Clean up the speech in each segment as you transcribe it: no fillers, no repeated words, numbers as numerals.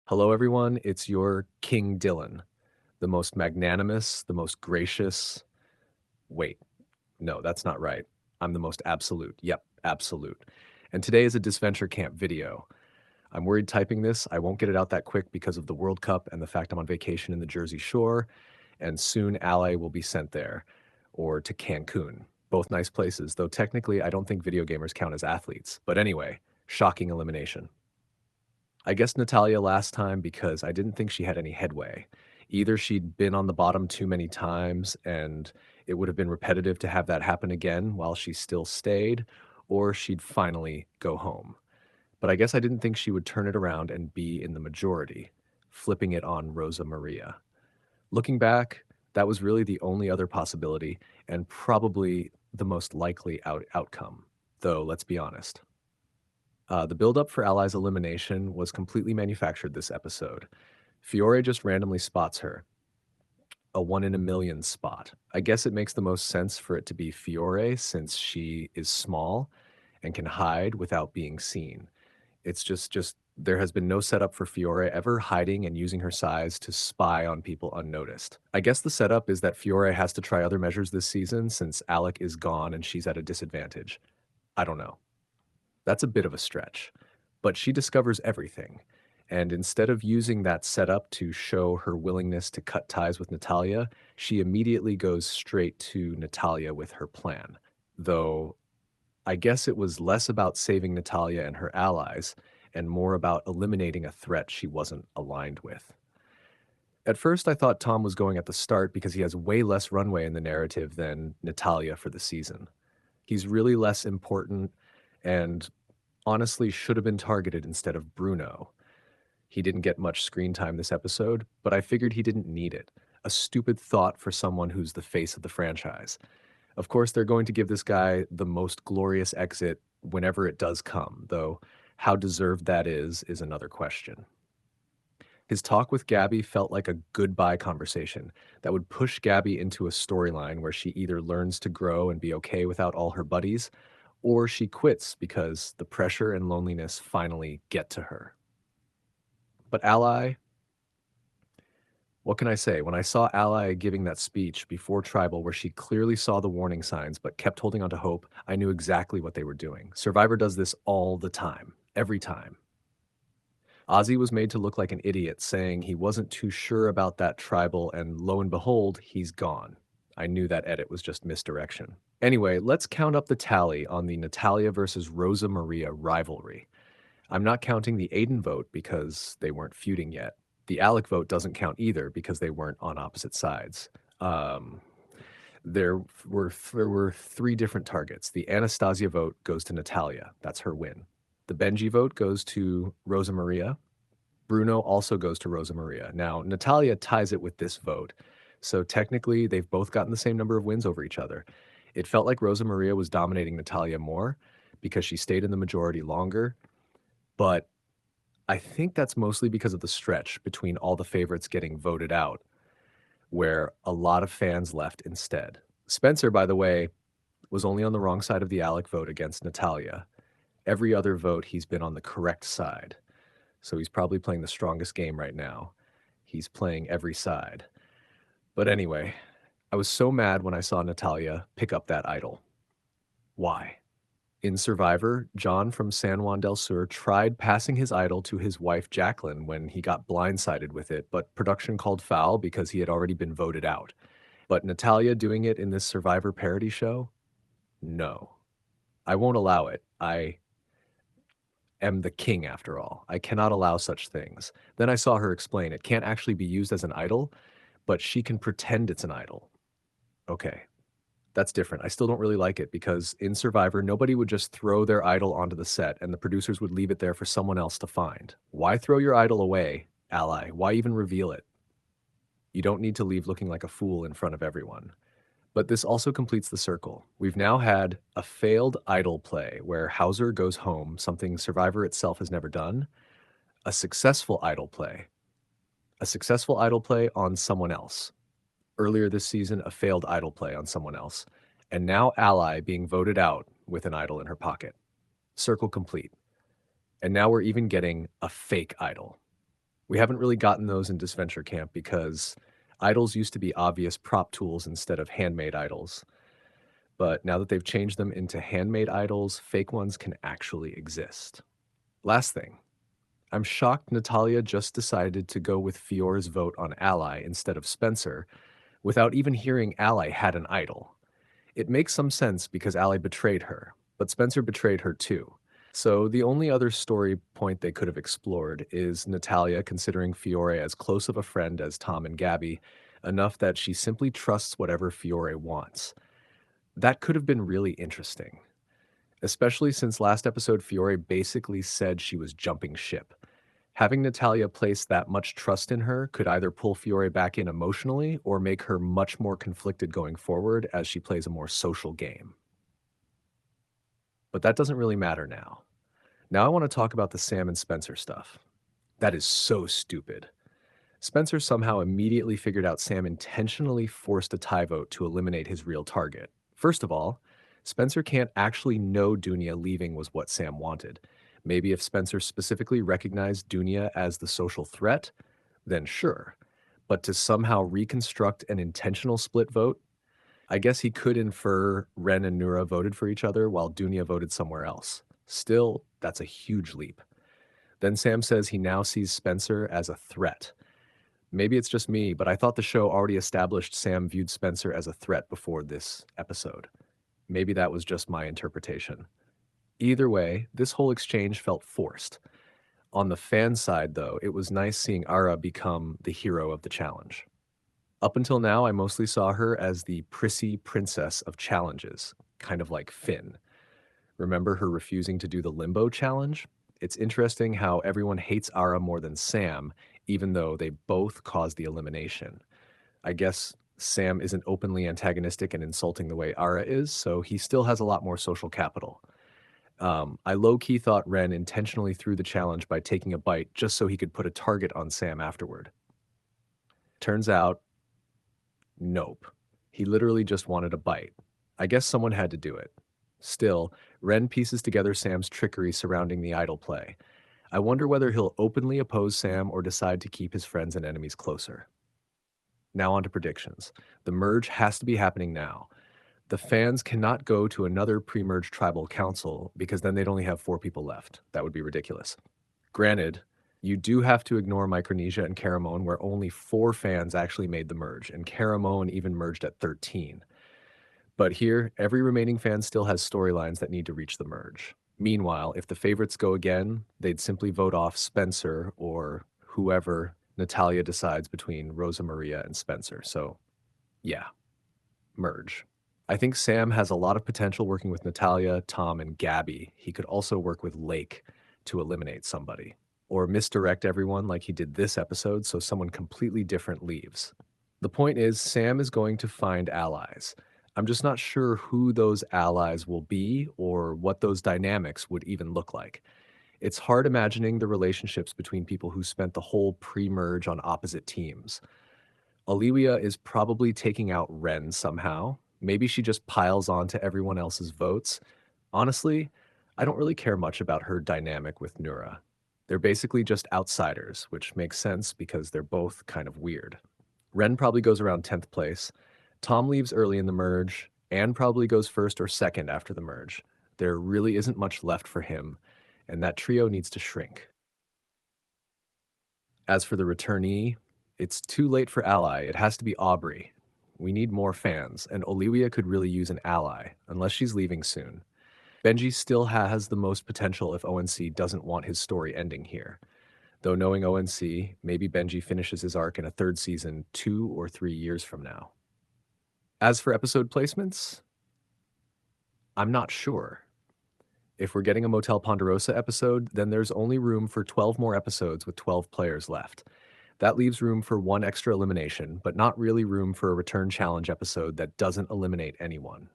Hello, everyone. It's your King Dylan, the most magnanimous, the most gracious. Wait, no, that's not right. I'm the most absolute. Yep, absolute. And today is a Disventure Camp video. I'm worried typing this. I won't get it out that quick because of the World Cup and the fact I'm on vacation in the Jersey Shore, and soon Ally will be sent there, or to Cancun. Both nice places, though technically I don't think video gamers count as athletes. But anyway, shocking elimination. I guess Natalia last time because I didn't think she had any headway. Either she'd been on the bottom too many times and it would have been repetitive to have that happen again while she still stayed, or she'd finally go home. But I guess I didn't think she would turn it around and be in the majority, flipping it on Rosa Maria. Looking back, that was really the only other possibility and probably the most likely outcome, though let's be honest. The build-up for Ally's elimination was completely manufactured this episode. Fiore just randomly spots her, a 1 in a million spot. I guess it makes the most sense for it to be Fiore since she is small and can hide without being seen. It's just there has been no setup for Fiore ever hiding and using her size to spy on people unnoticed. I guess the setup is that Fiore has to try other measures this season since Alec is gone and she's at a disadvantage. I don't know. That's a bit of a stretch. But she discovers everything. And instead of using that setup to show her willingness to cut ties with Natalia, she immediately goes straight to Natalia with her plan. Though I guess it was less about saving Natalia and her allies and more about eliminating a threat she wasn't aligned with. At first, I thought Tom was going at the start because he has way less runway in the narrative than Natalia for the season. He's really less important and honestly should have been targeted instead of Bruno. He didn't get much screen time this episode, but I figured he didn't need it. A stupid thought for someone who's the face of the franchise. Of course, they're going to give this guy the most glorious exit whenever it does come, though how deserved that is another question. His talk with Gabby felt like a goodbye conversation that would push Gabby into a storyline where she either learns to grow and be okay without all her buddies, or she quits because the pressure and loneliness finally get to her. But Ally, what can I say? When I saw Ally giving that speech before Tribal, where she clearly saw the warning signs but kept holding on to hope, I knew exactly what they were doing. Survivor does this all the time, every time. Ozzy was made to look like an idiot, saying he wasn't too sure about that Tribal, and lo and behold, he's gone. I knew that edit was just misdirection. Anyway, let's count up the tally on the Natalia versus Rosa Maria rivalry. I'm not counting the Aiden vote because they weren't feuding yet. The Alec vote doesn't count either because they weren't on opposite sides. Um, there were three different targets. The Anastasia vote goes to Natalia. That's her win. The Benji vote goes to Rosa Maria. Bruno also goes to Rosa Maria. Now, Natalia ties it with this vote. So technically, they've both gotten the same number of wins over each other. It felt like Rosa Maria was dominating Natalia more because she stayed in the majority longer. But I think that's mostly because of the stretch between all the favorites getting voted out, where a lot of fans left instead. Spencer, by the way, was only on the wrong side of the Alec vote against Natalia. Every other vote, he's been on the correct side. So he's probably playing the strongest game right now. He's playing every side. But anyway, I was so mad when I saw Natalia pick up that idol. Why? In Survivor, John from San Juan del Sur tried passing his idol to his wife Jacqueline when he got blindsided with it, but production called foul because he had already been voted out. But Natalia doing it in this Survivor parody show? No. I won't allow it. I am the king after all. I cannot allow such things. Then I saw her explain it can't actually be used as an idol, but she can pretend it's an idol. Okay, that's different. I still don't really like it because in Survivor, nobody would just throw their idol onto the set and the producers would leave it there for someone else to find. Why throw your idol away, Ally? Why even reveal it? You don't need to leave looking like a fool in front of everyone. But this also completes the circle. We've now had a failed idol play where Hauser goes home, something Survivor itself has never done, a successful idol play, a successful idol play on someone else. Earlier this season, a failed idol play on someone else. And now Ally being voted out with an idol in her pocket. Circle complete. And now we're even getting a fake idol, We haven't really gotten those in Disventure Camp because idols used to be obvious prop tools instead of handmade idols. But now that they've changed them into handmade idols, fake ones can actually exist. Last thing, I'm shocked Natalia just decided to go with Fiore's vote on Ally instead of Spencer without even hearing Ally had an idol. It makes some sense because Ally betrayed her, but Spencer betrayed her too. So the only other story point they could have explored is Natalia considering Fiore as close of a friend as Tom and Gabby, enough that she simply trusts whatever Fiore wants. That could have been really interesting, especially since last episode Fiore basically said she was jumping ship. Having Natalia place that much trust in her could either pull Fiore back in emotionally or make her much more conflicted going forward as she plays a more social game. But that doesn't really matter now. Now I want to talk about the Sam and Spencer stuff. That is so stupid. Spencer somehow immediately figured out Sam intentionally forced a tie vote to eliminate his real target. First of all, Spencer can't actually know Dunia leaving was what Sam wanted. Maybe if Spencer specifically recognized Dunia as the social threat, then sure. But to somehow reconstruct an intentional split vote, I guess he could infer Ren and Nura voted for each other while Dunia voted somewhere else. Still, that's a huge leap. Then Sam says he now sees Spencer as a threat. Maybe it's just me, but I thought the show already established Sam viewed Spencer as a threat before this episode. Maybe that was just my interpretation. Either way, this whole exchange felt forced. On the fan side, though, it was nice seeing Ara become the hero of the challenge. Up until now, I mostly saw her as the prissy princess of challenges, kind of like Finn. Remember her refusing to do the limbo challenge? It's interesting how everyone hates Ara more than Sam, even though they both caused the elimination. I guess Sam isn't openly antagonistic and insulting the way Ara is, so he still has a lot more social capital. I low-key thought Ren intentionally threw the challenge by taking a bite just so he could put a target on Sam afterward. Turns out, nope. He literally just wanted a bite. I guess someone had to do it. Still, Ren pieces together Sam's trickery surrounding the idol play. I wonder whether he'll openly oppose Sam or decide to keep his friends and enemies closer. Now on to predictions. The merge has to be happening now. The fans cannot go to another pre-merge tribal council because then they'd only have 4 people left. That would be ridiculous. Granted, you do have to ignore Micronesia and Caramon, where only 4 fans actually made the merge, and Caramon even merged at 13. But here, every remaining fan still has storylines that need to reach the merge. Meanwhile, if the favorites go again, they'd simply vote off Spencer or whoever Natalia decides between Rosa Maria and Spencer. So, yeah, merge. I think Sam has a lot of potential working with Natalia, Tom, and Gabby. He could also work with Lake to eliminate somebody, or misdirect everyone like he did this episode so someone completely different leaves. The point is, Sam is going to find allies. I'm just not sure who those allies will be or what those dynamics would even look like. It's hard imagining the relationships between people who spent the whole pre-merge on opposite teams. Olivia is probably taking out Ren somehow. Maybe she just piles on to everyone else's votes. Honestly, I don't really care much about her dynamic with Nura. They're basically just outsiders, which makes sense because they're both kind of weird. Ren probably goes around 10th place. Tom leaves early in the merge. Anne probably goes first or second after the merge. There really isn't much left for him, and that trio needs to shrink. As for the returnee, it's too late for ally. It has to be Aubrey. We need more fans, and Olivia could really use an ally, unless she's leaving soon. Benji still has the most potential if ONC doesn't want his story ending here. Though knowing ONC, maybe Benji finishes his arc in a 3rd season 2 or 3 years from now. As for episode placements, I'm not sure. If we're getting a Motel Ponderosa episode, then there's only room for 12 more episodes with 12 players left. That leaves room for 1 extra elimination, but not really room for a return challenge episode that doesn't eliminate anyone.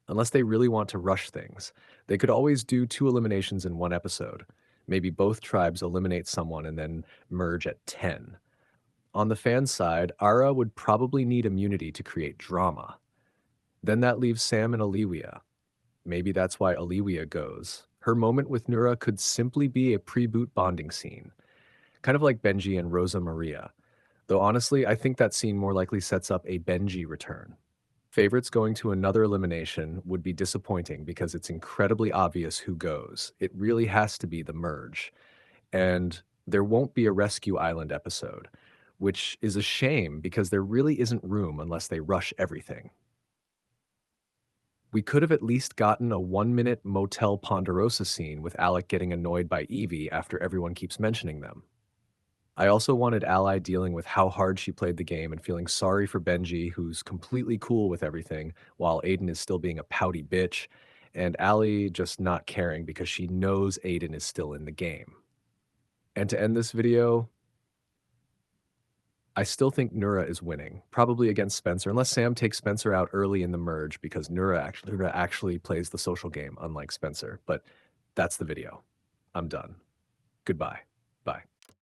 Unless they really want to rush things, they could always do 2 eliminations in 1 episode. Maybe both tribes eliminate someone and then merge at 10. On the fan side, Ara would probably need immunity to create drama. Then that leaves Sam and Olivia. Maybe that's why Olivia goes. Her moment with Nura could simply be a pre-boot bonding scene. kind of like Benji and Rosa Maria. Though honestly, I think that scene more likely sets up a Benji return. Favorites going to another elimination would be disappointing because it's incredibly obvious who goes. It really has to be the merge. And there won't be a Rescue Island episode, which is a shame because there really isn't room unless they rush everything. We could have at least gotten a 1 minute Motel Ponderosa scene with Alec getting annoyed by Evie after everyone keeps mentioning them. I also wanted Ally dealing with how hard she played the game and feeling sorry for Benji, who's completely cool with everything, while Aiden is still being a pouty bitch, and Allie just not caring because she knows Aiden is still in the game. And to end this video, I still think Nura is winning, probably against Spencer, unless Sam takes Spencer out early in the merge because Nura actually plays the social game, unlike Spencer. But that's the video. I'm done. Goodbye.